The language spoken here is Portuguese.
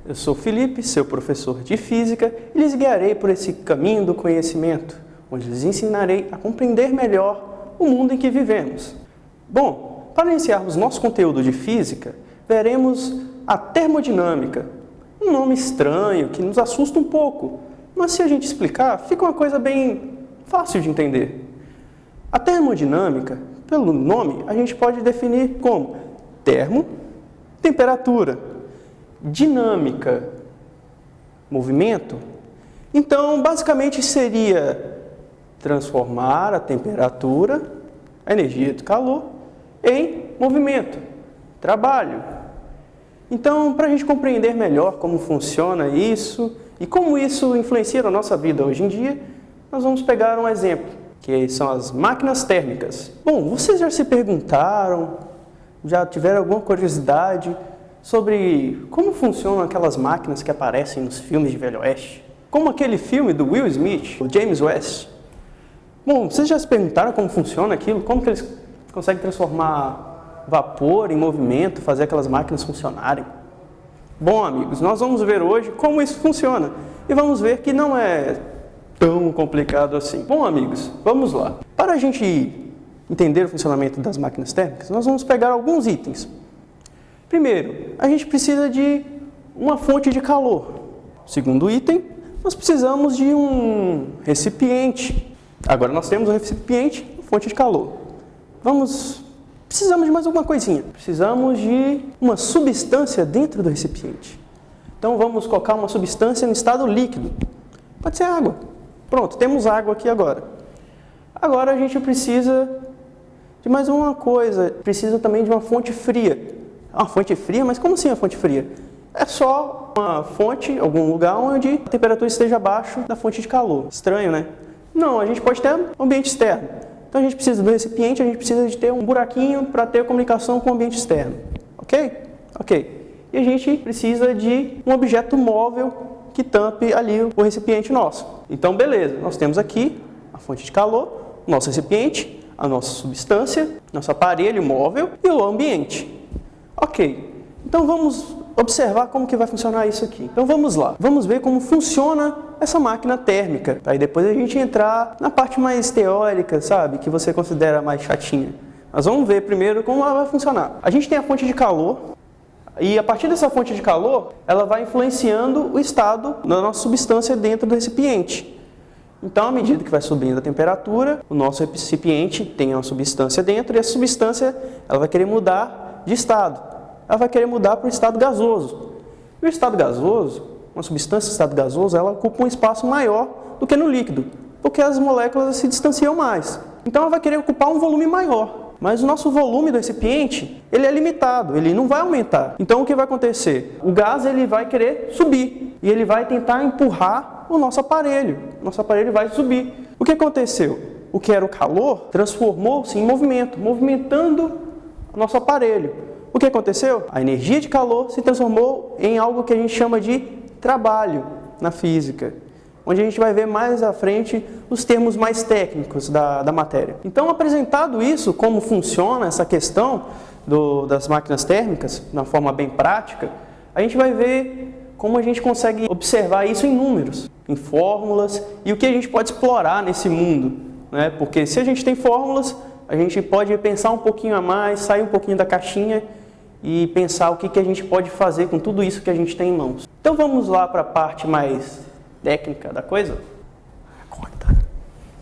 Eu sou Felipe, seu professor de Física, e lhes guiarei por esse caminho do conhecimento, onde lhes ensinarei a compreender melhor o mundo em que vivemos. Bom, para iniciarmos nosso conteúdo de Física, veremos a termodinâmica, um nome estranho que nos assusta um pouco, mas se a gente explicar, fica uma coisa bem fácil de entender. A termodinâmica, pelo nome, a gente pode definir como termo, temperatura, dinâmica, movimento. Então, basicamente seria transformar a temperatura, a energia do calor, em movimento, trabalho. Então, para a gente compreender melhor como funciona isso e como isso influencia na nossa vida hoje em dia, nós vamos pegar um exemplo, que são as máquinas térmicas. Bom, vocês já se perguntaram, já tiveram alguma curiosidade sobre como funcionam aquelas máquinas que aparecem nos filmes de Velho Oeste? Como aquele filme do Will Smith, o James West. Bom, vocês já se perguntaram como funciona aquilo? Como que eles conseguem transformar vapor em movimento, fazer aquelas máquinas funcionarem? Bom, amigos, nós vamos ver hoje como isso funciona. E vamos ver que não é tão complicado assim. Bom, amigos, vamos lá. Para a gente entender o funcionamento das máquinas térmicas, nós vamos pegar alguns itens. Primeiro, a gente precisa de uma fonte de calor. Segundo item, nós precisamos de um recipiente. Agora nós temos o recipiente e a fonte de calor. Precisamos de mais alguma coisinha. Precisamos de uma substância dentro do recipiente. Então vamos colocar uma substância no estado líquido. Pode ser água. Pronto, temos água aqui agora. Agora a gente precisa de mais uma coisa. Precisa também de uma fonte fria. Uma fonte fria? Mas como assim a fonte fria? É só uma fonte, algum lugar onde a temperatura esteja abaixo da fonte de calor. Estranho, né? Não, a gente pode ter um ambiente externo. Então a gente precisa do recipiente, a gente precisa de ter um buraquinho para ter comunicação com o ambiente externo. Ok? Ok. E a gente precisa de um objeto móvel que tampe ali o recipiente nosso. Então, beleza. Nós temos aqui a fonte de calor, o nosso recipiente, a nossa substância, nosso aparelho móvel e o ambiente. Ok. Então vamos observar como que vai funcionar isso aqui. Então vamos lá. Vamos ver como funciona essa máquina térmica. Aí depois a gente entrar na parte mais teórica, sabe? Que você considera mais chatinha. Mas vamos ver primeiro como ela vai funcionar. A gente tem a fonte de calor. E a partir dessa fonte de calor, ela vai influenciando o estado da nossa substância dentro do recipiente. Então, à medida que vai subindo a temperatura, o nosso recipiente tem uma substância dentro e essa substância ela vai querer mudar de estado. Ela vai querer mudar para o estado gasoso. E o estado gasoso, uma substância em estado gasoso, ela ocupa um espaço maior do que no líquido, porque as moléculas se distanciam mais. Então ela vai querer ocupar um volume maior. Mas o nosso volume do recipiente, ele é limitado, ele não vai aumentar. Então o que vai acontecer? O gás ele vai querer subir e ele vai tentar empurrar o nosso aparelho. O nosso aparelho vai subir. O que aconteceu? O que era o calor transformou-se em movimento, movimentando o nosso aparelho. O que aconteceu? A energia de calor se transformou em algo que a gente chama de trabalho na física, onde a gente vai ver mais à frente os termos mais técnicos da matéria. Então, apresentado isso, como funciona essa questão das máquinas térmicas, de uma forma bem prática, a gente vai ver como a gente consegue observar isso em números, em fórmulas, e o que a gente pode explorar nesse mundo, né? Porque se a gente tem fórmulas, a gente pode pensar um pouquinho a mais, sair um pouquinho da caixinha e pensar o que a gente pode fazer com tudo isso que a gente tem em mãos. Então vamos lá para a parte mais técnica da coisa?